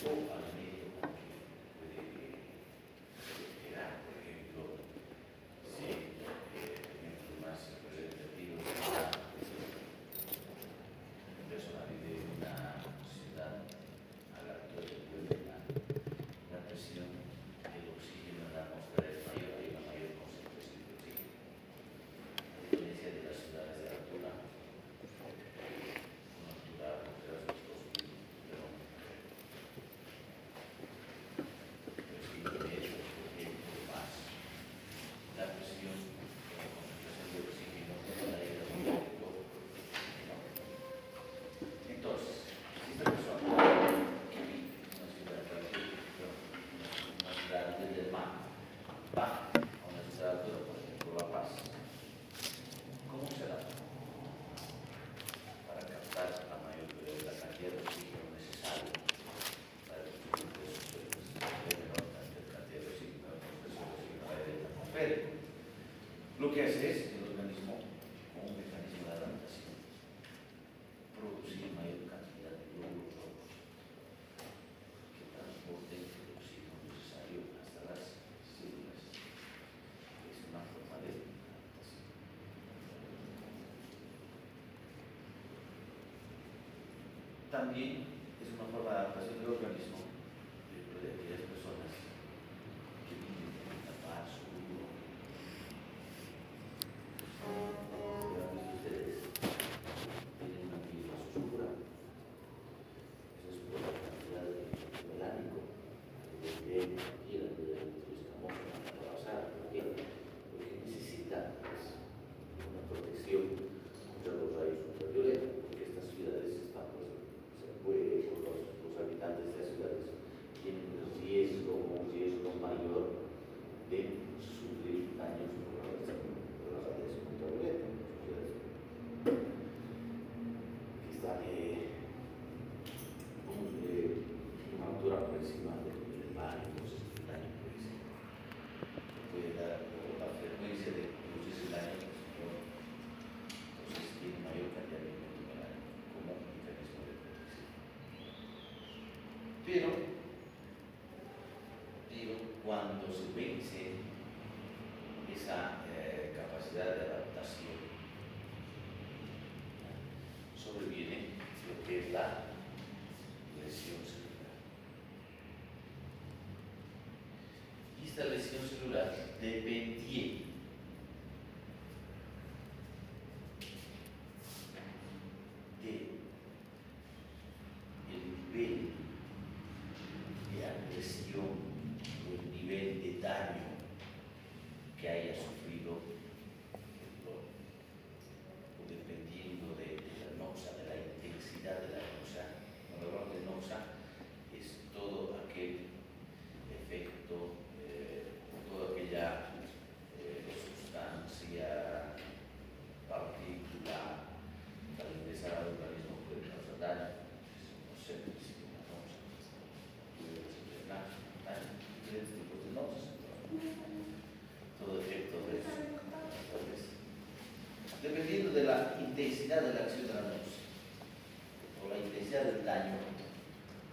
o al medio con que puede generar, por ejemplo, si ejemplos más representativos de una persona vive en una ciudad aleatoria, puede la presión del oxígeno en la atmósfera es mayor, hay una mayor concentración de oxígeno. A diferencia de las ciudades de altura, una altura entre las 2000, pero sí tiene por ejemplo más la presión, la concentración de oxígeno en la aire abierto. Entonces, si esta persona que vive en una ciudad una ciudad desde el mar, va a una ciudad, por ejemplo, La Paz, ¿cómo será para captar la mayor la cantidad de oxígeno necesario para construir esos suelos? La menor cantidad de oxígeno, atmosférico. Lo que hace es el organismo, como un mecanismo de adaptación, producir mayor cantidad de glóbulos rojos que transporten el oxígeno necesario hasta las células. Es una forma de adaptación. También es una forma de adaptación del organismo de aquellas personas que viven en el mar oscuro. Ustedes tienen una piel más oscura. Eso es por la cantidad de melánico que tiene la piel escamosa para pasar. ¿Por qué? Porque necesita una protección contra los rayos ultravioletas, porque estas ciudades están, los habitantes de estas ciudades tienen un riesgo mayor de sufrir daños por las radiaciones ultravioletas. Que están una altura por encima del mar, entonces el daño puede dar, o la frecuencia de producirse el daño, entonces tiene mayor cantidad de elemento melánico como mecanismo de protección. Pero cuando se vence esa capacidad de adaptación, sobreviene lo que es la lesión celular. Y esta lesión celular depende del nivel de agresión o el nivel de daño que haya sufrido el dolor, o dependiendo de la noxa, de la intensidad de la noxa. Cuando hablamos de noxa, es todo aquel efecto, toda aquella sustancia, partícula, que al ingresar al organismo puede causar daño. No sé si una noxa puede desencadenar daño, diferentes tipos de noxas. Todo efecto de eso. Dependiendo de la intensidad de la acción de la noxa o la intensidad del daño,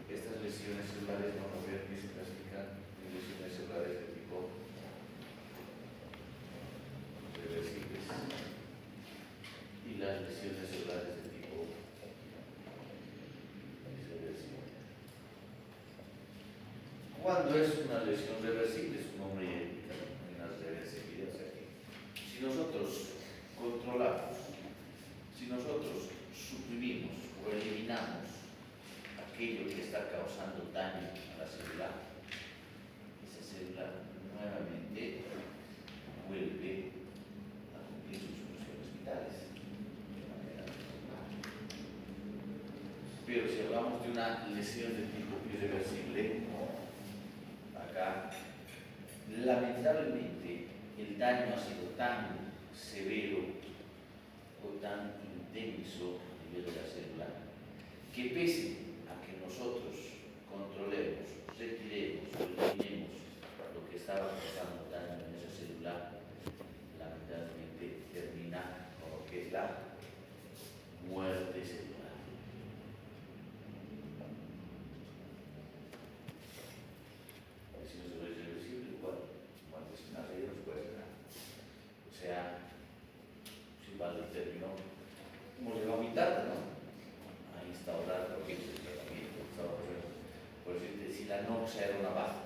estas lesiones celulares vamos a ver que se clasifican en lesiones celulares de tipo reversibles y las lesiones celulares de tipo irreversible. Cuando es una lesión reversible, su nombre ya indica una reversibilidad. O sea que si nosotros controlamos, si nosotros suprimimos o eliminamos aquello que está causando daño a la célula, esa célula nuevamente vuelve a cumplir sus funciones vitales de manera normal. Pero si hablamos de una lesión de tipo irreversible, acá lamentablemente el daño ha sido tan severo o tan intenso a nivel de la célula que pese a que nosotros controlemos, retiremos, eliminemos lo que estaba causando daño en esa célula, lamentablemente termina con lo que es la muerte celular.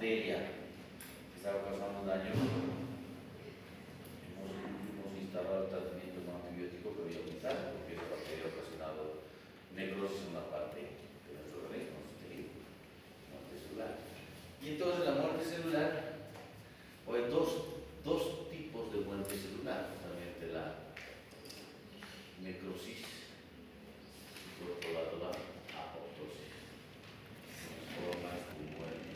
bacteria que estaba causando daño, hemos instalado el tratamiento con antibiótico que había utilizado, porque esa bacteria ha ocasionado necrosis en una parte de nuestro organismo, nuestro tejido, muerte celular. Y entonces la muerte celular, o hay dos tipos de muerte celular, justamente la necrosis y por otro lado la apoptosis. Formas de muerte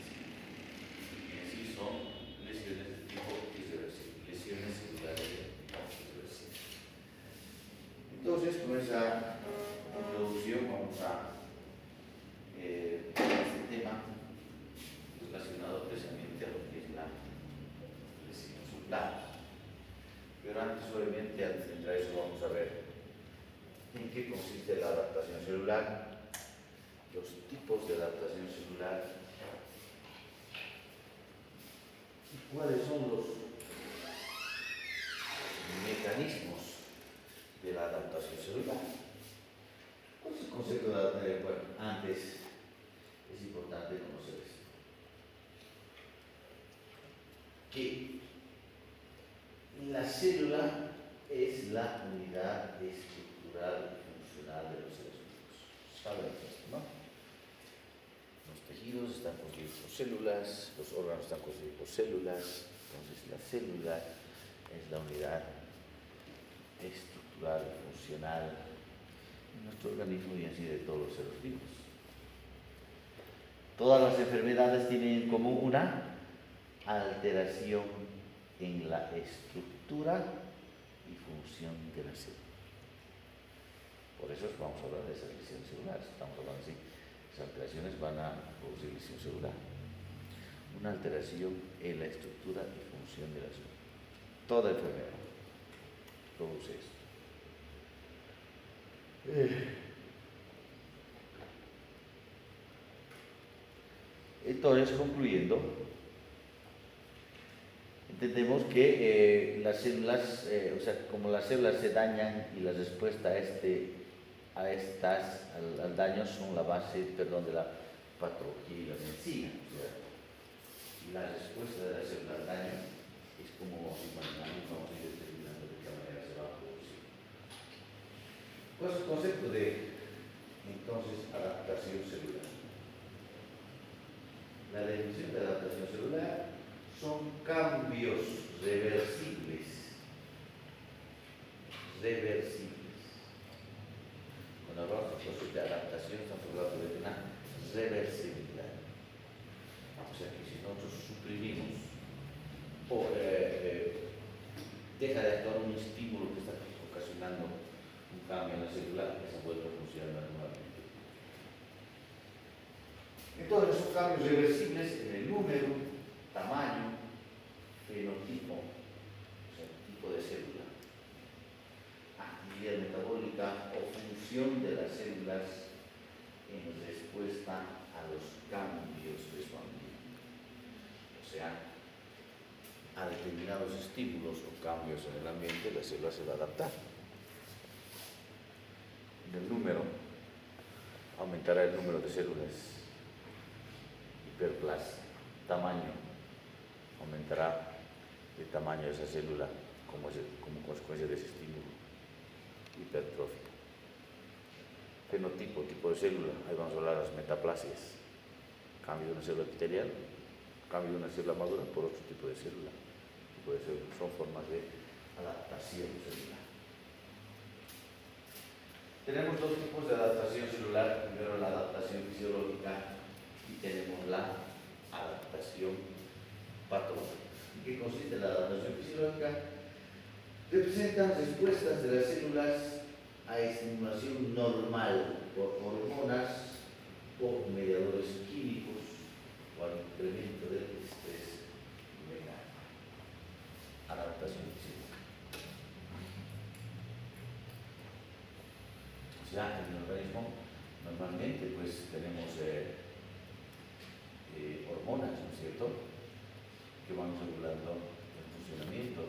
en sí son lesiones de tipo irreversible, lesiones celulares de tipo irreversible. Entonces, con esa introducción vamos a este tema relacionado precisamente a lo que es la lesión celular. Pero antes, obviamente, antes de entrar a eso, vamos a ver en qué consiste la adaptación celular, los tipos de adaptación celular y cuáles son los mecanismos de la adaptación celular. ¿Cuál es el concepto de adaptación? Bueno, antes es importante conocer esto. Que la célula es la unidad estructural y funcional de los seres vivos. ¿Saben esto, no? Los tejidos están constituidos por células, los órganos están constituidos por células, entonces la célula es la unidad estructural y funcional de nuestro organismo y así de todos los seres vivos. Todas las enfermedades tienen en común una alteración en la estructura y función de la célula. Por eso vamos a hablar de esas lesiones celulares. Estamos hablando así, esas alteraciones van a producir lesión celular. Una alteración en la estructura y función de la célula. Toda enfermedad produce esto. Entonces, concluyendo, entendemos que las células, o sea, como las células se dañan y la respuesta al daño son la base, de la patología y la medicina. O sea, la respuesta de la célula al daño es como vamos imaginando, vamos a ir determinando de qué manera se va a producir. ¿Cuál es el concepto de, entonces, adaptación celular? La definición de adaptación celular son cambios reversibles. Cuando hablamos de adaptación, estamos hablando de una reversibilidad. O sea que si nosotros suprimimos o deja de actuar un estímulo que está ocasionando un cambio en la célula, esa vuelve a funcionar normalmente. Entonces, son cambios reversibles en el número, tamaño, fenotipo, o sea, tipo de célula, actividad metabólica o función de las células en respuesta a los cambios de su ambiente. O sea, a determinados estímulos o cambios en el ambiente, la célula se va a adaptar. En el número, aumentará el número de células. Hiperplasia, tamaño, aumentará el tamaño de esa célula como consecuencia de ese estímulo. Hipertrofia. Fenotipo, tipo de célula, ahí vamos a hablar de las metaplasias. Cambio de una célula epitelial, cambio de una célula madura por otro tipo de célula. Son formas de adaptación celular. Tenemos dos tipos de adaptación celular. Primero la adaptación fisiológica y tenemos la adaptación patológica. ¿En qué consiste la adaptación fisiológica? Representan respuestas de las células a estimulación normal por hormonas o mediadores químicos o al incremento del estrés mental. Adaptación fisiológica. O sea, en el organismo normalmente pues tenemos hormonas, ¿no es cierto?, que van regulando el funcionamiento.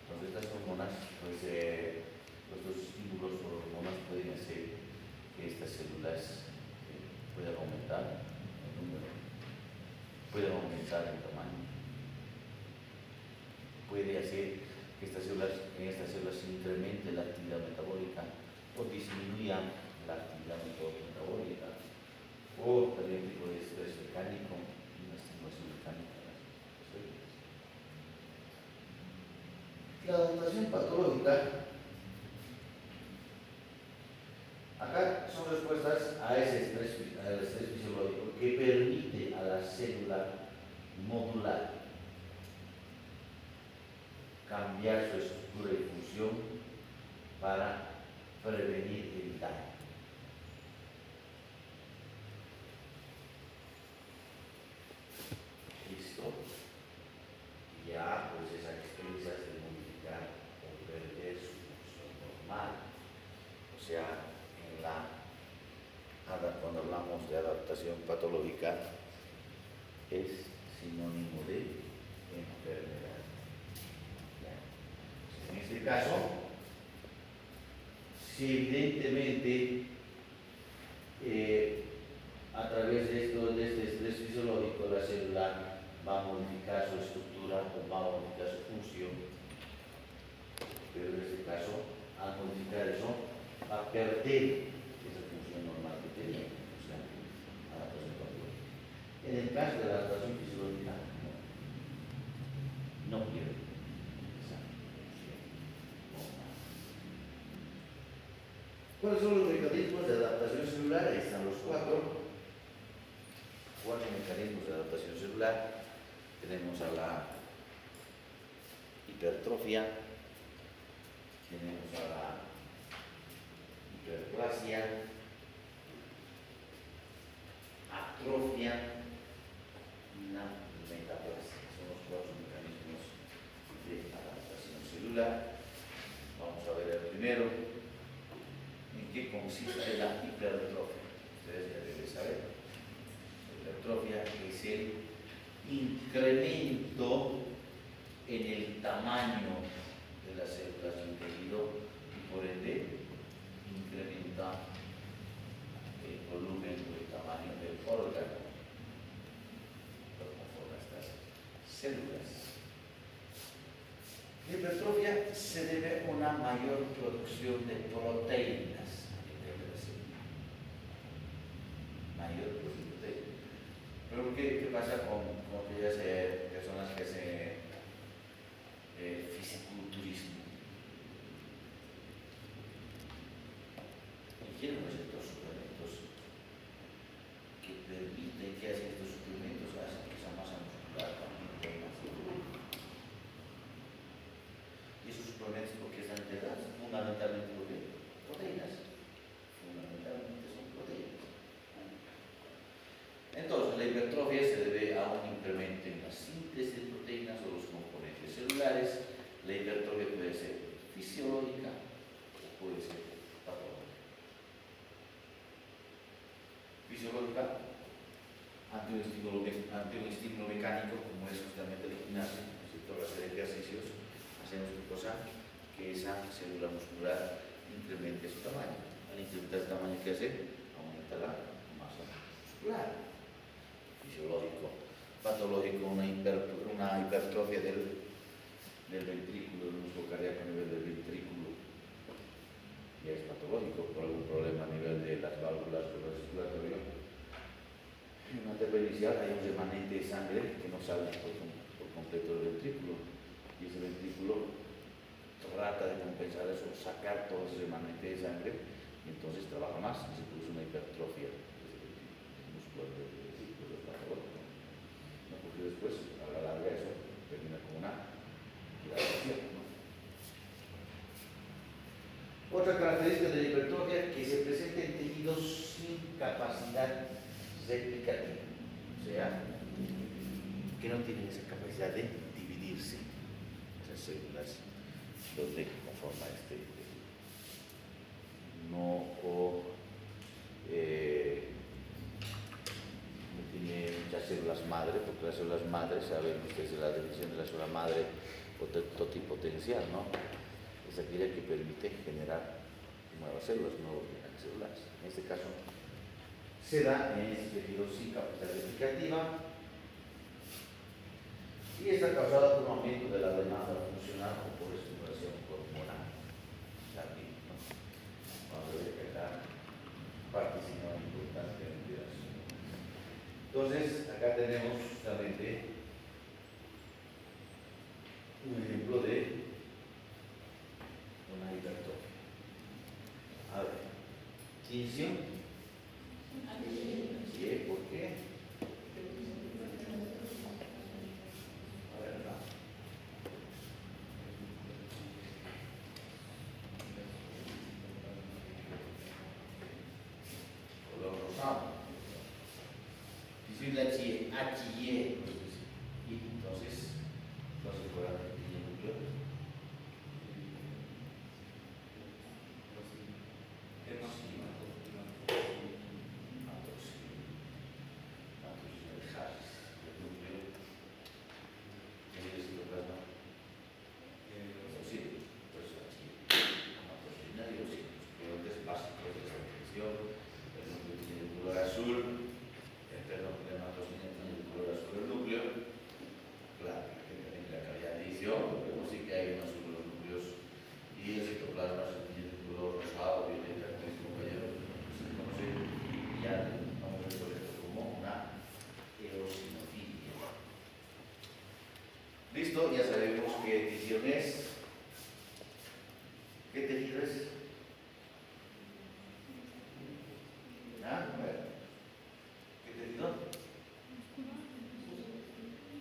Entonces estas hormonas, pues los estímulos por hormonas pueden hacer que estas células puedan aumentar el número, puedan aumentar decir que en estas células se incremente la actividad metabólica o disminuya la actividad metabólica, o también tipo de estrés mecánico y una estimulación mecánica de las células. La adaptación patológica, acá son respuestas al estrés fisiológico que permite a la célula modular cambiar su estructura y función para prevenir el daño. Listo. Ya pues esa experiencia de modificar o perder su función normal. O sea, cuando hablamos de adaptación patológica, es sinónimo de enfermedad. En este caso, si evidentemente a través de este estrés fisiológico la célula va a modificar su estructura o va a modificar su función, pero en este caso, al modificar eso, va a perder esa función normal que tenía, o sea, adaptación patológica. En el caso de la adaptación fisiológica, no pierde esa función normal. ¿Cuáles son los mecanismos de adaptación celular? Ahí están los cuatro mecanismos de adaptación celular. Tenemos a la hipertrofia, tenemos a la hiperplasia, atrofia y la metaplasia. Son los cuatro mecanismos de adaptación celular. Vamos a ver el primero. ¿En qué consiste la hipertrofia? Ustedes ya deben saber. La hipertrofia es el incremento en el tamaño de las células de un tejido y por ende incrementa el volumen o el tamaño del órgano que conforma estas células. La hipertrofia se debe a una mayor producción de proteínas a nivel de la célula. Mayor producción de proteínas. Pero ¿qué pasa con aquellas personas que hacen fisiculturismo? Ingieren estos suplementos que permiten que hacen estos suplementos, hacen que esa masa muscular también tenga más volumen. Y esos suplementos, ¿por qué están integrados? Fundamentalmente porque proteínas. Fundamentalmente son proteínas. Entonces, la hipertrofia se debe a un incremento en la síntesis de proteínas o los componentes celulares. La hipertrofia puede ser fisiológica o puede ser patológica. Fisiológica, ante un estímulo mecánico, como es justamente el gimnasio, toda la serie de ejercicios, hacemos una cosa que esa célula muscular incremente su tamaño. Al incrementar el tamaño, ¿qué hace? Aumenta la masa muscular. Fisiológico. Patológico, una hipertrofia del ventrículo, del músculo cardíaco a nivel del ventrículo, ya es patológico por algún problema a nivel de las válvulas o respiratorio. En una etapa inicial hay un remanente de sangre que no sale por completo del ventrículo, y ese ventrículo trata de compensar eso, sacar todo ese remanente de sangre, y entonces trabaja más y se produce una hipertrofia del músculo del ventrículo patológico. ¿No? Porque después, a la larga, eso termina con una dilatación. ¿No? Otra característica de la hipertrofia, que se presenta en tejidos sin capacidad replicativa, o sea, que no tienen esa capacidad de dividirse, esas células donde conforma este tejido. No tiene muchas células madre, porque las células madre, saben ustedes de la definición de la célula madre totipotencial, ¿no? Es aquella que permite generar nuevas células, nuevos unidades celulares. En este caso, se da en este tejido sin capacidad replicativa. Y y está causada por un aumento de la demanda funcional o por estimulación hormonal. Aquí, ¿no? Vamos a ver que acá participa importantemente la acción. Entonces, acá tenemos justamente un ejemplo de una hipertrofia. A ver, inicio. Sí, ¿por qué? A ver, acá. Color rosado. Si la H, y entonces fuera el pequeño núcleo. Listo, ya sabemos qué edición es. ¿Qué tejido es? ¿Ah? A ver. ¿Qué tejido?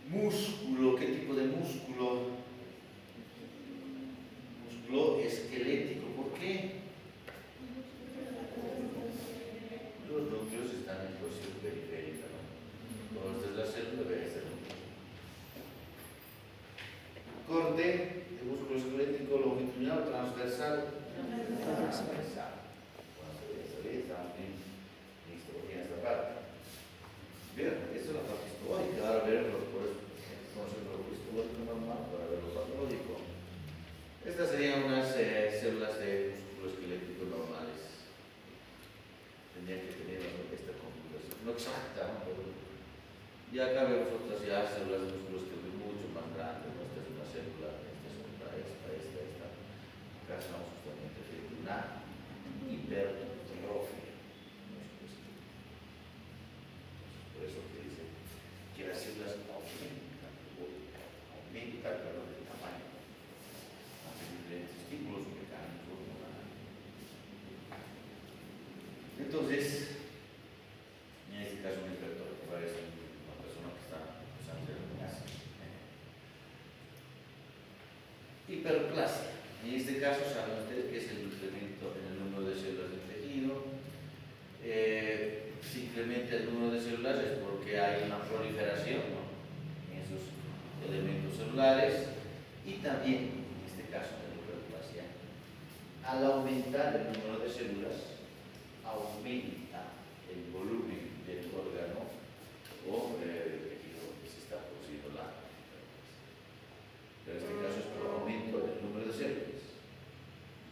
Músculo. ¿Qué tipo de músculo? Músculo esquelético. ¿Por qué? Los núcleos están en posición periférica, ¿no? Entonces la célula debe ser corte de músculo esquelético longitudinal o transversal. Transversal. Listo, en esta parte. Bien, esta es la parte histórica. Ahora veremos por eso. Entonces lo histórico normal para ver lo patológico. Estas serían unas células de músculo esquelético normales. Tendrían que tener esta configuración. No exacta, ¿no? Pero y acá vemos otras ya células de músculo esquelético mucho más grandes. ¿No? Esta es una célula, esta es otra, esta. Acá estamos justamente frente a una hipertrofia. Por eso que dice que las células aumentan de tamaño, ante diferentes estímulos mecánicos. Entonces, en este caso un hipertrofia parece una persona que está usando el gimnasio. Hiperplasia. En este caso saben ustedes que es el incremento en el número de células del tejido. Si incrementa el número de células es porque hay una proliferación, ¿no? En esos elementos celulares, y también en este caso de la hiperplasia, al aumentar el número de células aumenta el volumen del órgano o del tejido que se está produciendo la hiperplasia. Pero en este caso es por aumento del número de células,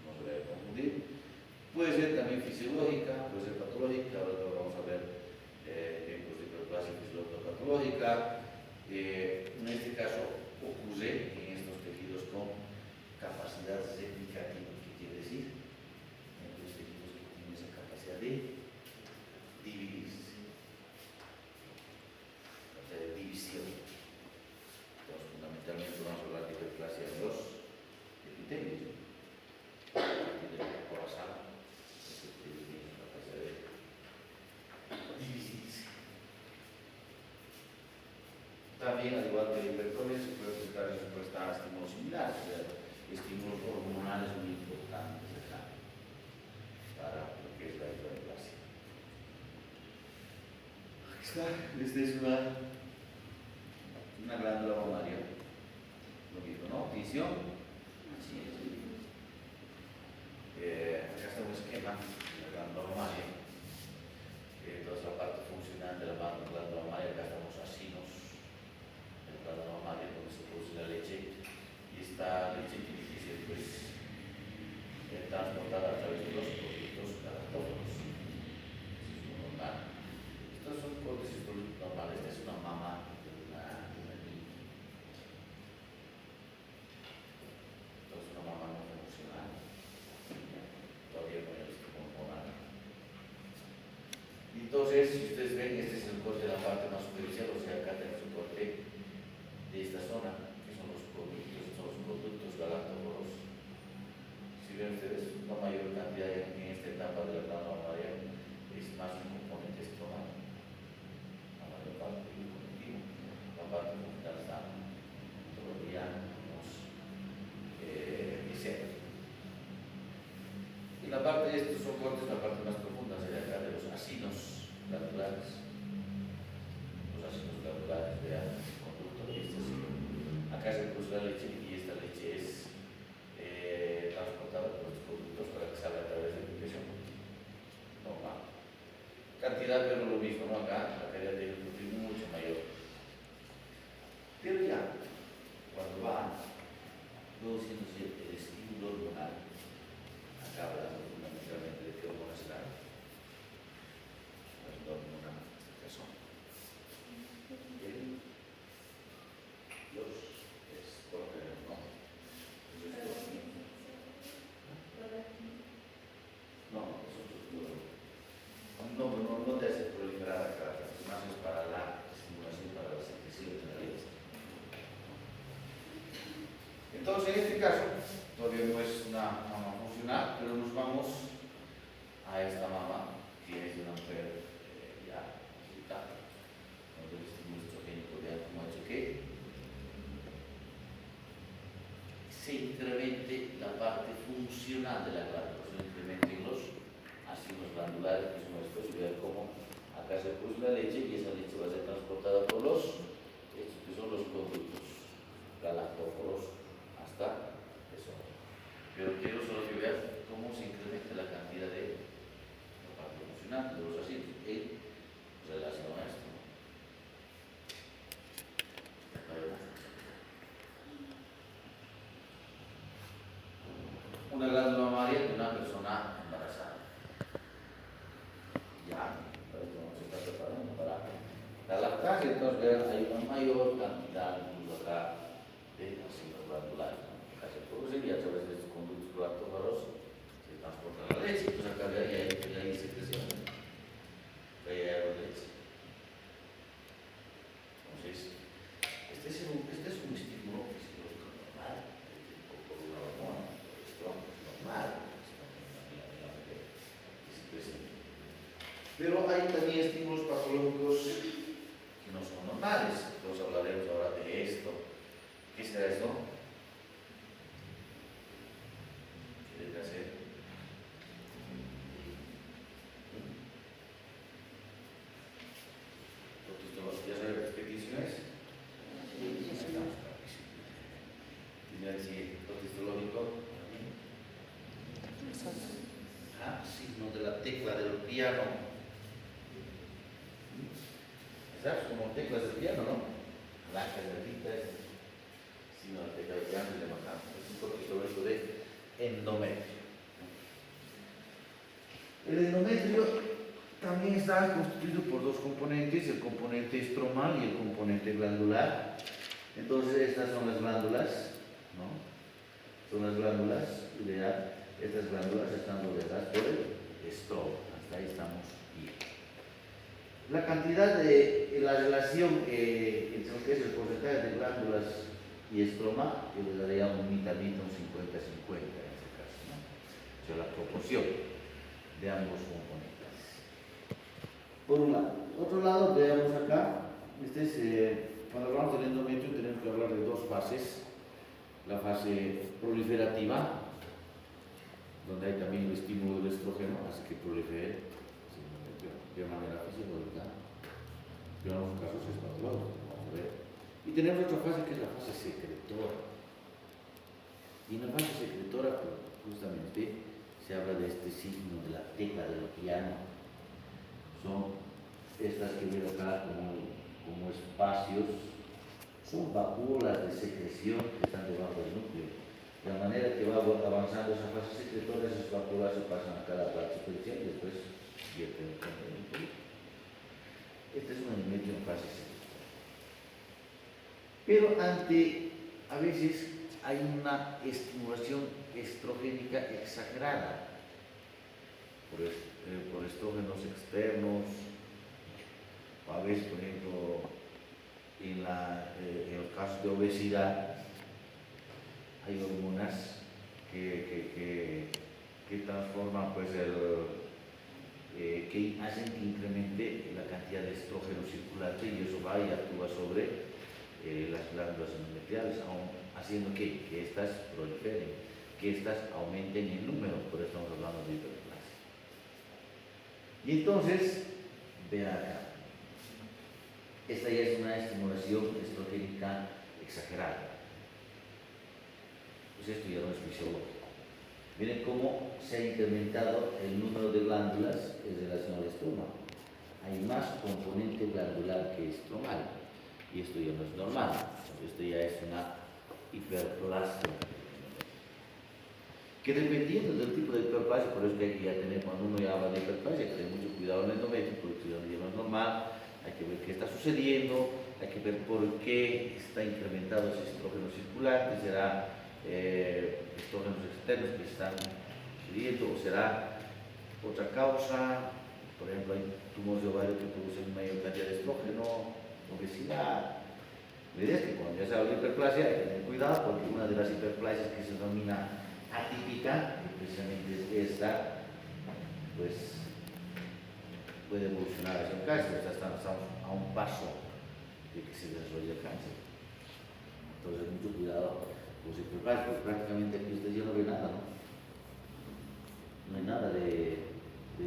no se debe confundir. Puede ser también fisiológica, puede ser patológica. Ahora vamos a ver ejemplos de hiperplasia fisiológica. En este caso ocurre en estos tejidos con capacidad replicativa. ¿Qué quiere decir? En los tejidos que tienen esa capacidad de dividirse, o sea, de división. Entonces, fundamentalmente vamos a hablar de hiperplasia de los epitelios. También, al igual que la hipertrofia, se puede presentar respuesta a estímulos similares, o sea, estímulos hormonales muy importantes acá para lo que es la hiperplasia. Esta es una glándula mamaria, lo mismo, ¿no? Visión, así es. Acá está un esquema de la glándula mamaria. Entonces, la parte funcional de la glándula mamaria, acá estamos asinos. La mamaria donde se produce la leche, y esta leche tiene que ser pues transportada a través de los conductos galatógenos. Eso es lo normal. Estos son cortes históricos normales. Esta es una mama de una niña. Entonces, si ustedes ven, este es el corte de la parte más superficial, o sea, acá tenemos un corte de esta zona, que son los productos galácticos. Si ven ustedes, la mayor cantidad en esta etapa de la glándula mamaria es más un componente estromal. La mayor parte del conectivo, la parte fundamental está todavía escena. Y la parte de estos son cortes, la parte más profunda sería acá de los acinos glandulares. Los acinos glandulares, vean, conducto de este asino. Acá se produce la leche y esta leche es transportada por los conductos para que salga a través de la impresión normal. Cantidad, pero lo mismo, ¿no? Acá la calidad de nutrición es mucho mayor. Pero ya, cuando va produciéndose el estímulo hormonal, acá hablando fundamentalmente de qué hormonas están, las hormonas que son los estrógenos, ¿no? No te hace proliferar acá, más es para la estimulación, para la secreción de la leche. Entonces, en este caso, todavía no es una mama funcional, pero nos vamos a esta mama que es de una mujer ya adulta, donde el estímulo estrogénico de cómo ha hecho que se incremente la parte funcional de la glándula, se incrementen los ácidos glandulares, que es una expresión como acá se produce la leche y esa leche va a ser transportada por estos que son los conductos galactóforos hasta eso. Pero quiero solo que vean cómo se incrementa la cantidad de la parte funcional de los ácidos en relación a esto. Una glándula mamaria de una persona embarazada. Ya, se está preparando para la lactancia, entonces hay una mayor cantidad incluso acá de ácidos glandulares. Acá se produce y a través de estos conductos galactófaros se transporta la leche, pues acá hay secreción, hay leche. Entonces, este es un estímulo fisiológico normal, por una hormona, por el normal, pero hay también estímulos patológicos que no son normales. Entonces hablaremos ahora de esto. ¿Qué será esto? ¿Qué debe hacer? ¿Ya sabes qué petición es? Tiene así, histológico. Signo de la tecla del piano. ¿Sabes? Como teclas del piano, ¿no? Blancas, verditas, signo de la tecla del piano y le bajamos. Es un corte histórico de endometrio. El endometrio también está constituido por dos componentes, el componente estromal y el componente glandular. Entonces estas son las glándulas, ¿no? Son las glándulas, estas glándulas están rodeadas por el estroma. Hasta ahí estamos bien. La cantidad de la relación entre lo que es el porcentaje de glándulas y estroma, yo le daría un mitad, un 50-50 en este caso, ¿no? O sea, la proporción de ambos componentes. Por un lado. Otro lado, veamos acá, cuando hablamos del endometrio tenemos que hablar de dos fases. La fase proliferativa, donde hay también el estímulo del estrógeno, hace que prolifere de manera fisiológica, pero en algunos casos es patológico, vamos a ver. Y tenemos otra fase que es la fase secretora. Y en la fase secretora, pues, justamente, se habla de este signo de la tecla del piano. Son estas que veo acá como espacios, son vacuolas de secreción que están debajo del núcleo. De la manera que va avanzando esa fase secretora, esas vacuolas se pasan a cada parte superficial y después vierten el contenido. Este es un endometrio en fase secretora. Pero a veces hay una estimulación estrogénica exagerada por estrógenos externos A veces, por ejemplo, en los casos de obesidad, hay hormonas que transforman, pues, que hacen que incremente la cantidad de estrógeno circulante y eso va y actúa sobre las glándulas endometriales, haciendo que éstas proliferen, que éstas aumenten en número, por eso estamos hablando de hiperplasia. Y entonces, vean acá, esta ya es una estimulación estrogénica exagerada. Pues esto ya no es fisiológico. Miren cómo se ha incrementado el número de glándulas en relación al estómago. Hay más componente glandular que estromal. Y esto ya no es normal. Esto ya es una hiperplasia. Que dependiendo del tipo de hiperplasia, por eso que hay que ya tener, cuando uno ya habla de hiperplasia, hay que tener mucho cuidado en el endometrio, porque ya no es normal. Hay que ver qué está sucediendo, hay que ver por qué está incrementado ese estrógeno circulante, será estrógenos externos que están subiendo o será otra causa, por ejemplo hay tumores de ovario que producen mayor cantidad de estrógeno, obesidad. La idea es que cuando ya se habla de hiperplasia hay que tener cuidado porque una de las hiperplasias que se denomina atípica, que precisamente es esta, pues puede evolucionar hacia un cáncer, estamos a un paso de que se desarrolle el cáncer. Entonces mucho cuidado. Pues prácticamente aquí usted ya no ve nada, ¿no? No hay nada de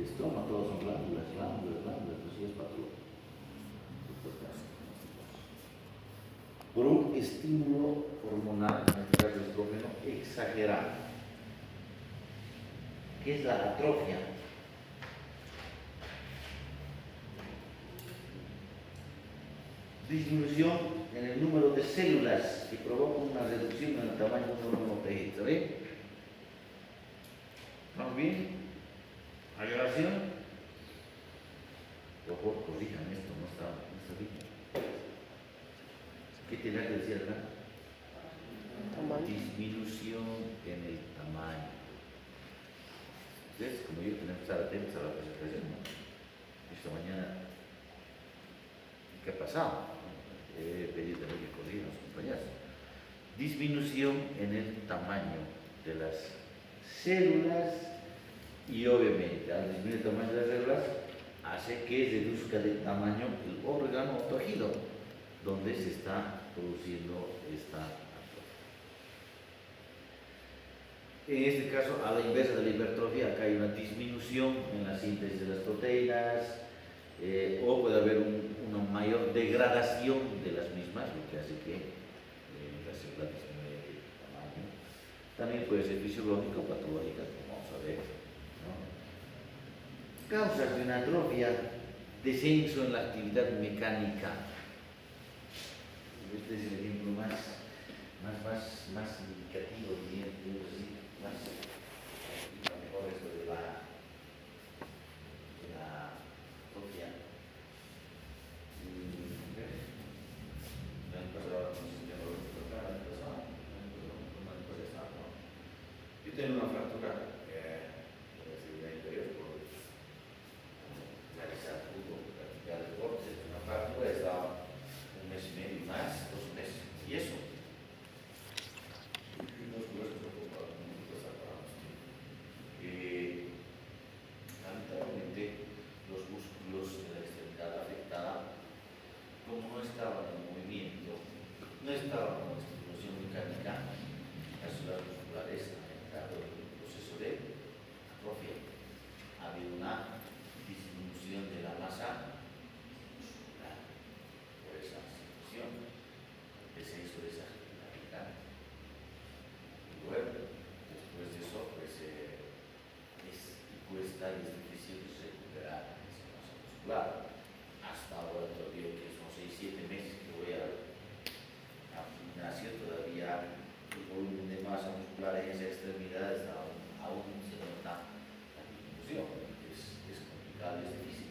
estroma, todos son glándulas, así es patológico. Por un estímulo hormonal, en este caso estrógeno, exagerado. ¿Qué es la atrofia? Disminución en el número de células que provoca una reducción en el tamaño de un órgano tejido. ¿Ven? ¿Estamos bien? ¿Agregación? Por favor, corrijan esto, no está bien. ¿Qué tenía que decir acá? Disminución en el tamaño. Ustedes, como yo, tenemos que estar atentos a la presentación, ¿no? Esta mañana, ¿qué ha pasado? He pedido también que corrijan a los compañeros. Disminución en el tamaño de las células y obviamente al disminuir el tamaño de las células hace que reduzca de tamaño el órgano o tejido donde se está produciendo esta atrofia. En este caso, a la inversa de la hipertrofia, acá hay una disminución en la síntesis de las proteínas, o puede haber una mayor degradación de las mismas, lo que hace que la célula disminuya de tamaño. También puede ser fisiológica o patológica, como vamos a ver, ¿no? Causas de una atrofia: descenso en la actividad mecánica. Este es el ejemplo más significativo, diría, más mejor esto de la atrofia. Yo tengo una fractura de la extremidad inferior por realizar fútbol, practicar deportes. Una fractura, estaba un mes y medio más, 2 meses, y eso. Lamentablemente, los músculos de la extremidad afectada, como no estaban en movimiento, no estaban con estimulación mecánica, las células musculares han entrado en un proceso de atrofia. Ha habido una disminución de la masa muscular por esa situación, descenso de esa actividad mecánica. Y bueno, después de eso, pues cuesta y es difícil recuperar esa masa muscular. Hasta ahora todavía, que son 6-7 meses que voy al gimnasio, todavía el volumen de masa muscular en esa extremidad está aún se nota la disminución. Es complicado y es difícil.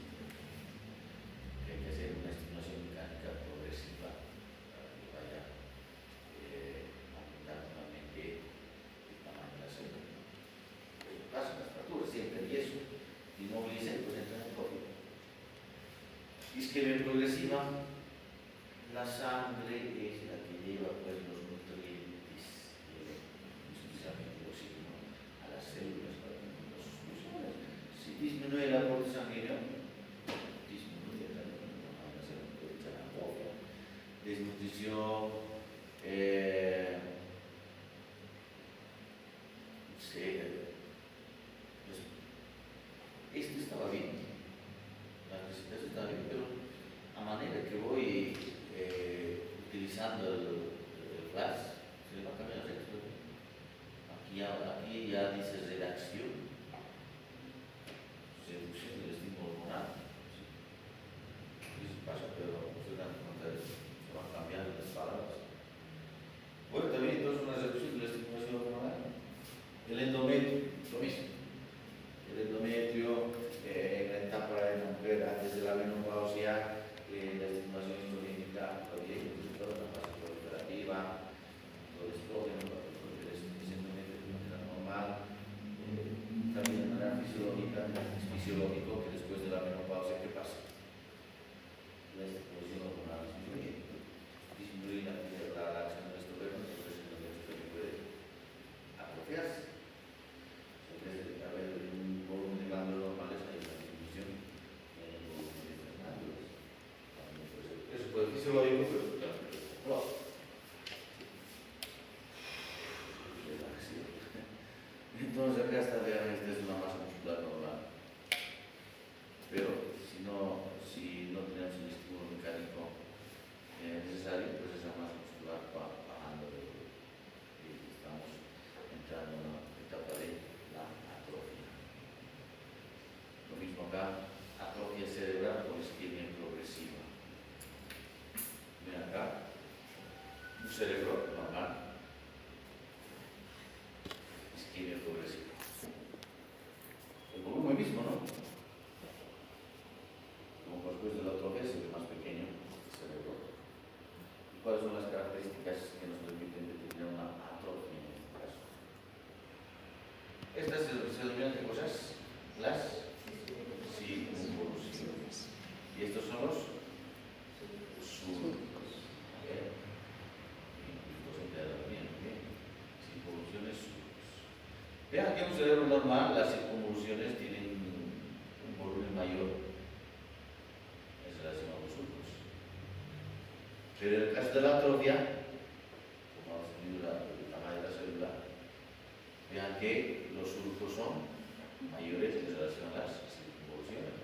Hay que hacer una estimulación mecánica progresiva para que vaya aumentar nuevamente el tamaño de la célula. En caso de las fracturas, siempre el yeso inmoviliza, pues entra en el código. Isquemia progresiva, la sangre es la que lleva pues, los nutrientes, precisamente el oxígeno, a las células para que no los funcionen. Si disminuye el aporte sanguíneo, disminuye la atrofia, desnutrición, esto estaba bien, la receta estaba bien, pero a manera que voy utilizando el flash, se le va a cambiar el texto. Aquí ya dice redacción, seducción del estímulo hormonal. Eso pasa, pero se dan cuenta de eso, se van cambiando las palabras. Bueno, también entonces una reducción de la estimulación hormonal. El endometrio, lo mismo. El endometrio, en la etapa de la mujer, antes de la menopausia, la estimulación insulínica, toda la fase proliferativa, todo el estrógeno, el endometrio de manera normal, también de manera fisiológica, es fisiológico que después de la menopausia, ¿qué pasa? La estimulación hormonal disminuye la acción del estrógeno, entonces el estrógeno puede atrofiarse. En vez de haber un volumen de glándulas normales, hay una disminución en el volumen de estas glándulas. Eso puede ser fisiológico, pero también puede ser psicológico. Entonces acá está, vean, esta es una masa muscular normal. Pero si no tenemos un estímulo mecánico necesario, pues esa masa muscular va bajando y estamos entrando en una etapa de la atrofia. Lo mismo acá, atrofia cerebral con isquemia progresiva. Ven acá, un cerebro normal, isquemia progresiva. El volumen mismo, ¿no? Como después de la atrofia se ve más pequeño el cerebro. ¿Y cuáles son las características que nos permiten determinar una atrofia en este caso? Estas se denominan ¿qué cosas? Las circunvoluciones. Y estos son los surcos. Circunvoluciones, surcos. Vean que en un cerebro normal las circunvoluciones tienen un volumen mayor en relación a los surcos. Pero en el caso de la atrofia, como hemos tenido el tamaño de la célula, vean que los surcos son mayores en relación a las circunvoluciones.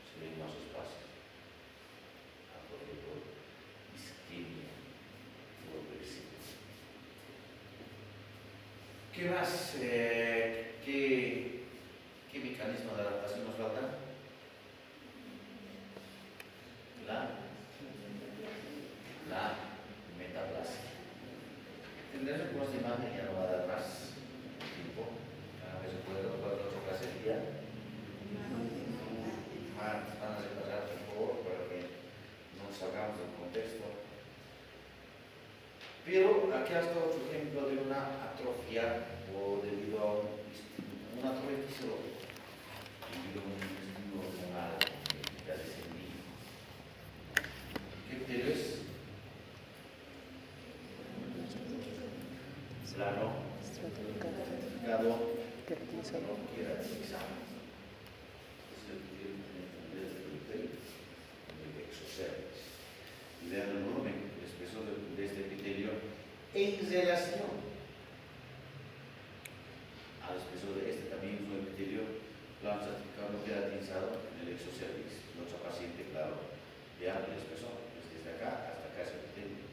Se ven más espacios. Atrofia por isquemia progresiva. ¿Qué más? ¿Qué mecanismo de adaptación nos falta? La metaplasia. Tendrás algunas imágenes, ya no va a dar más tiempo. A ver si puedo para la otra clase ya. Van a repasar por favor para que no salgamos del contexto. Pero aquí hasta otro ejemplo de una atrofia o debido a una atrofia fisiológica, debido a un estímulo hormonal que ha descendido. ¿Qué criterio es? Plano, estratificado, no queratinizado. Es el criterio del exocervix. Y vean el volumen, el espesor de este epitelio en relación al espesor de este. También es un epitelio plano estratificado no queratinizado en el exocervix. Nuestra paciente, claro, vean el espesor, desde acá hasta acá es el epitelio.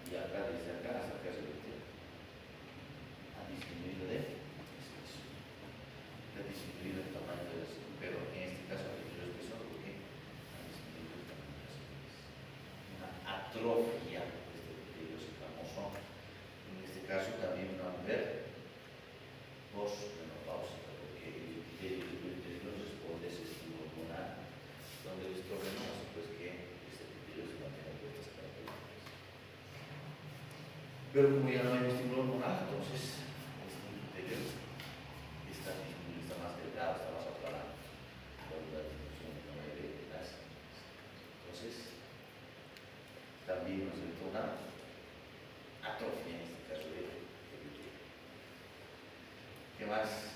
Y acá, desde acá hasta acá es el epitelio. Ha disminuido de expresión. Ha disminuido el tamaño de la célula, pero en este caso ha disminuido el espesor porque ha disminuido el tamaño de la célula. Una atrofia de este epitelio escamoso. En este caso también una mujer postmenopáusica, porque el epitelio del útero responde a ese estímulo hormonal, donde el estrógeno hace pues que este epitelio se mantenga con estas características. Pero como ya no hay estímulo hormonal, entonces este epitelio está más delgado, está más aplanado. Por la disminución del tamaño de entonces también nos entra una atrofia en este caso de glúteo. ¿Qué más?